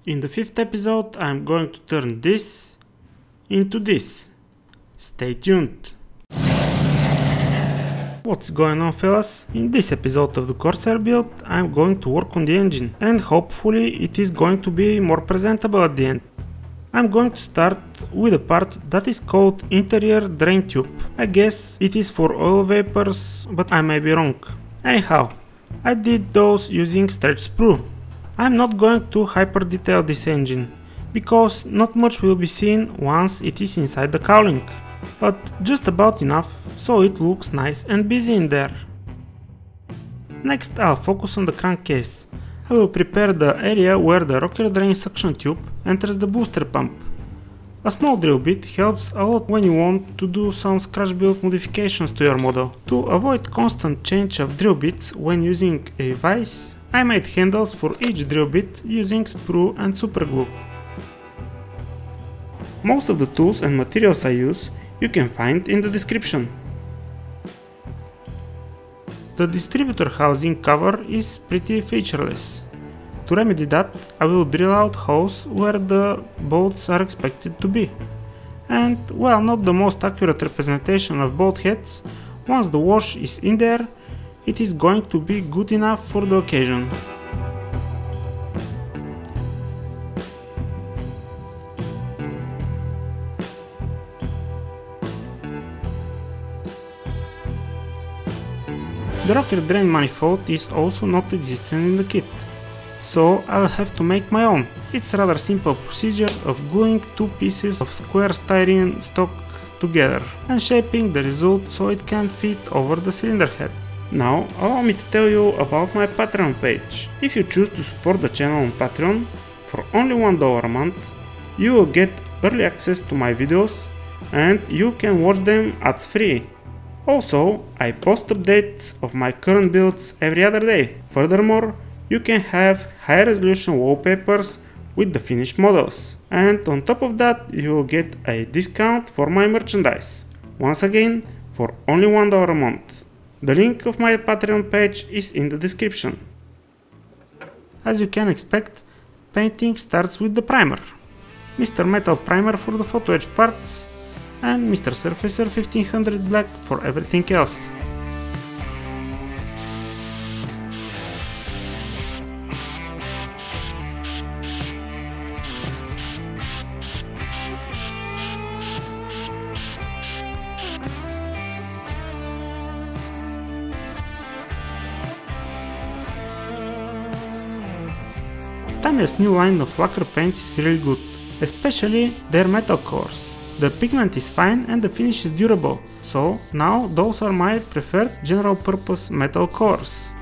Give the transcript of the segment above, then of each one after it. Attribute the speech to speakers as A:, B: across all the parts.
A: In the 5th episode, I'm going to turn this into this. Stay tuned. What's going on, fellas? In this episode of the Corsair build, I'm going to work on the engine, and hopefully it is going to be more presentable at the end. I'm going to start with a part that is called interior drain tube. I guess it is for oil vapors, but I may be wrong. Anyhow, I did those using stretch sprue. I'm not going to hyper detail this engine, because not much will be seen once it is inside the cowling, but just about enough so it looks nice and busy in there. Next I'll focus on the crankcase. I will prepare the area where the rocker drain suction tube enters the booster pump. A small drill bit helps a lot when you want to do some scratch build modifications to your model. To avoid constant change of drill bits when using a vise, I made handles for each drill bit using sprue and superglue. Most of the tools and materials I use you can find in the description. The distributor housing cover is pretty featureless. To remedy that, I will drill out holes where the bolts are expected to be. And while not the most accurate representation of bolt heads, once the wash is in there, it is going to be good enough for the occasion. The rocker drain manifold is also not existing in the kit, so I'll have to make my own. It's a rather simple procedure of gluing two pieces of square styrene stock together and shaping the result so it can fit over the cylinder head. Now allow me to tell you about my Patreon page. If you choose to support the channel on Patreon for only $1 a month, you will get early access to my videos and you can watch them ads free. Also, I post updates of my current builds every other day. Furthermore, you can have high resolution wallpapers with the finished models. And on top of that, you will get a discount for my merchandise. Once again, for only $1 a month. The link of my Patreon page is in the description. As you can expect, painting starts with the primer. Mr. Metal Primer for the photo etch parts, and Mr. Surfacer 1500 Black for everything else. Tamiya's new line of lacquer paints is really good, especially their metal cores. The pigment is fine and the finish is durable, so now those are my preferred general purpose metal cores.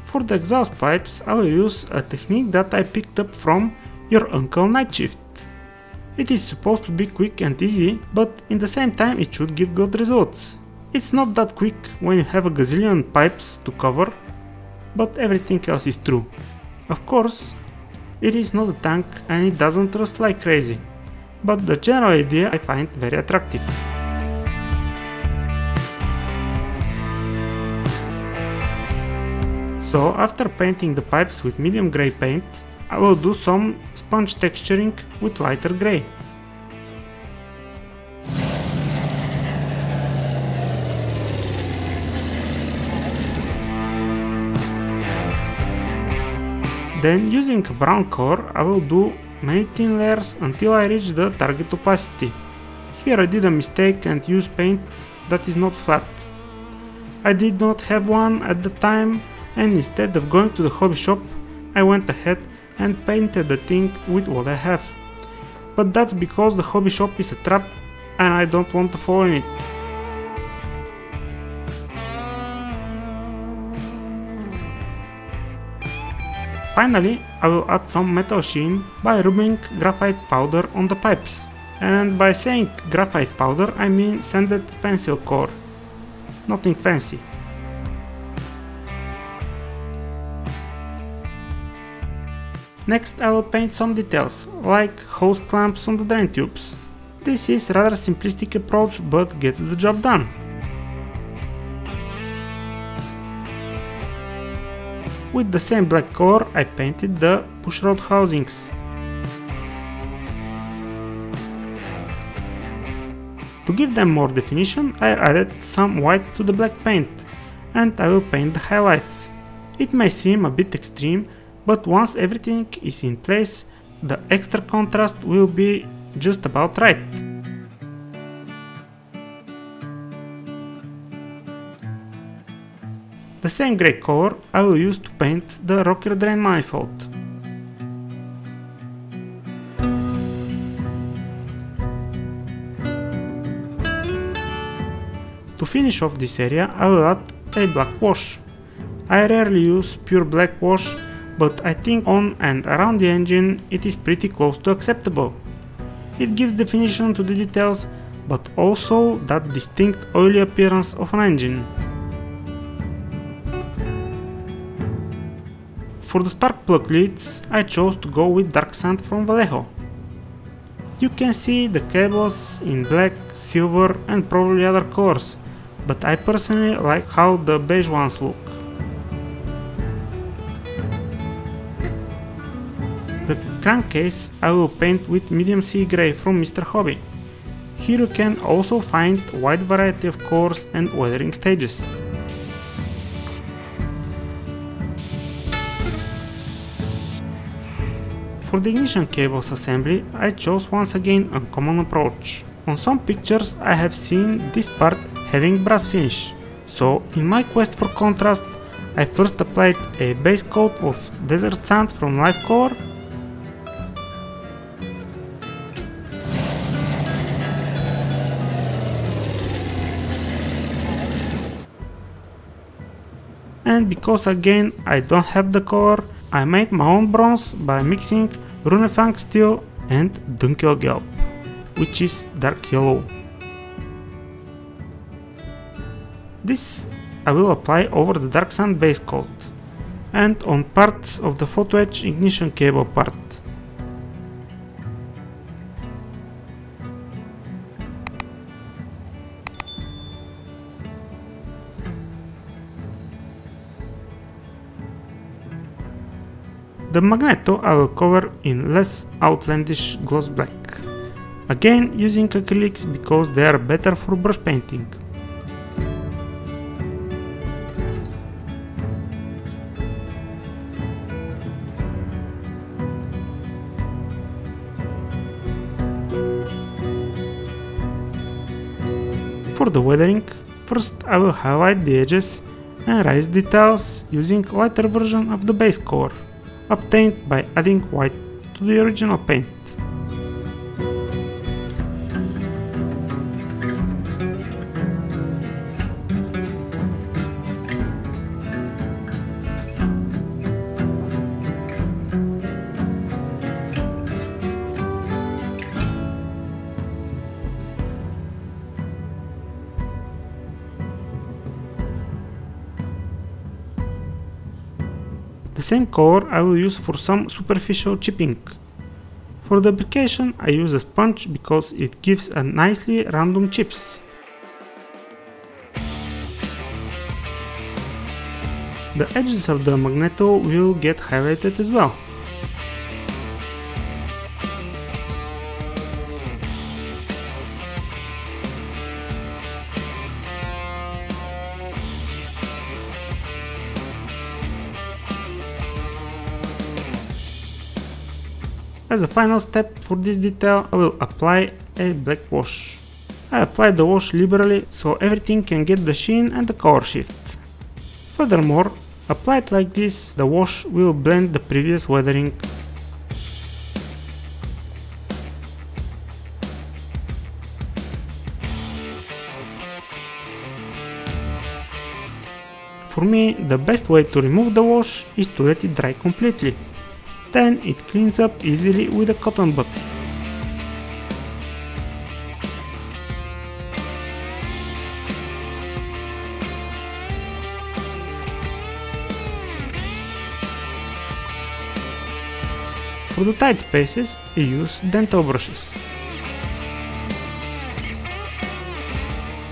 A: For the exhaust pipes, I will use a technique that I picked up from Your Uncle Night Shift. It is supposed to be quick and easy, but in the same time it should give good results. It's not that quick when you have a gazillion pipes to cover, but everything else is true. Of course, it is not a tank and it doesn't rust like crazy, but the general idea I find very attractive. So after painting the pipes with medium grey paint, I will do some sponge texturing with lighter grey. Then using a brown color I will do many thin layers until I reach the target opacity. Here I did a mistake and used paint that is not flat. I did not have one at the time, and instead of going to the hobby shop I went ahead and painted the thing with what I have. But that's because the hobby shop is a trap and I don't want to fall in it. Finally, I will add some metal sheen by rubbing graphite powder on the pipes. And by saying graphite powder I mean sanded pencil core. Nothing fancy. Next I will paint some details, like hose clamps on the drain tubes. This is rather simplistic approach but gets the job done. With the same black color I painted the pushrod housings. To give them more definition, I added some white to the black paint, and I will paint the highlights. It may seem a bit extreme, but once everything is in place, the extra contrast will be just about right. The same grey color I will use to paint the rocker drain manifold. To finish off this area, I will add a black wash. I rarely use pure black wash, but I think on and around the engine it is pretty close to acceptable. It gives definition to the details, but also that distinct oily appearance of an engine. For the spark plug leads, I chose to go with dark sand from Vallejo. You can see the cables in black, silver and probably other colors, but I personally like how the beige ones look. The crankcase I will paint with medium sea grey from Mr. Hobby. Here you can also find a wide variety of colors and weathering stages. For the ignition cables assembly, I chose once again a common approach. On some pictures I have seen this part having brass finish, so in my quest for contrast, I first applied a base coat of desert sand from Life Color, and because again I don't have the color, I made my own bronze by mixing Runefang steel and Dunkelgelb, which is dark yellow. This I will apply over the dark sand base coat and on parts of the photo etch ignition cable part. The magneto I will cover in less outlandish gloss black, again using acrylics because they are better for brush painting. For the weathering, first I will highlight the edges and raise details using a lighter version of the base color, obtained by adding white to the original paint. The same color I will use for some superficial chipping. For the application I use a sponge because it gives a nicely random chips. The edges of the magneto will get highlighted as well. As a final step for this detail, I will apply a black wash. I apply the wash liberally so everything can get the sheen and the color shift. Furthermore, applied like this, the wash will blend the previous weathering. For me, the best way to remove the wash is to let it dry completely. Then it cleans up easily with a cotton bud. For the tight spaces, I use dental brushes.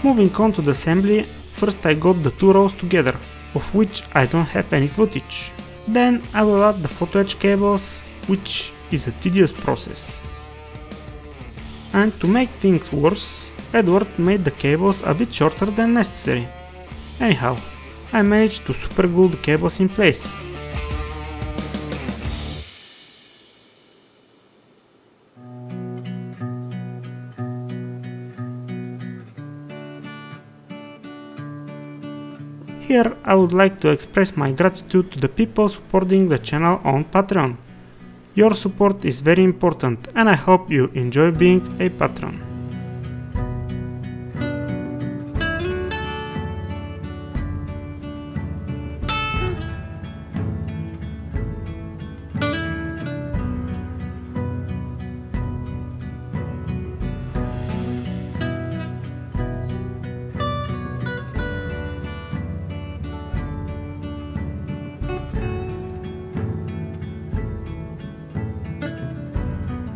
A: Moving on to the assembly, first I got the two rows together, of which I don't have any footage. Then I will add the photo etch cables, which is a tedious process. And to make things worse, Edward made the cables a bit shorter than necessary. Anyhow, I managed to superglue the cables in place. Here I would like to express my gratitude to the people supporting the channel on Patreon. Your support is very important and I hope you enjoy being a patron.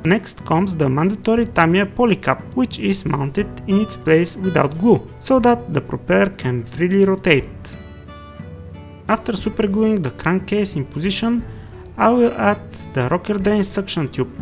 A: Next comes the mandatory Tamiya polycap, which is mounted in its place without glue, so that the propeller can freely rotate. After supergluing the crankcase in position, I will add the rocker drain suction tube.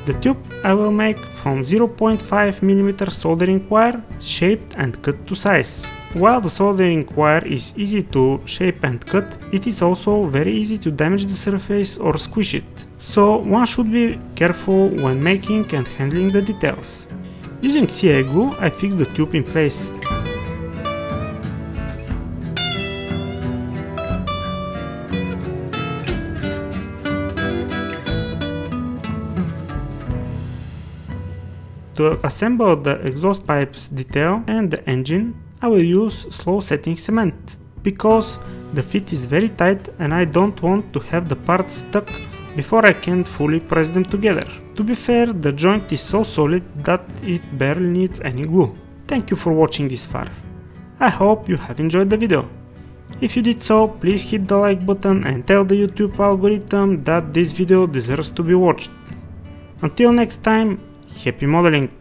A: The tube I will make from 0.5mm soldering wire, shaped and cut to size. While the soldering wire is easy to shape and cut, it is also very easy to damage the surface or squish it, so one should be careful when making and handling the details. Using CA glue, I fix the tube in place. To assemble the exhaust pipes detail and the engine, I will use slow setting cement, because the fit is very tight and I don't want to have the parts stuck before I can fully press them together. To be fair, the joint is so solid that it barely needs any glue. Thank you for watching this far. I hope you have enjoyed the video. If you did so, please hit the like button and tell the YouTube algorithm that this video deserves to be watched. Until next time, happy modeling!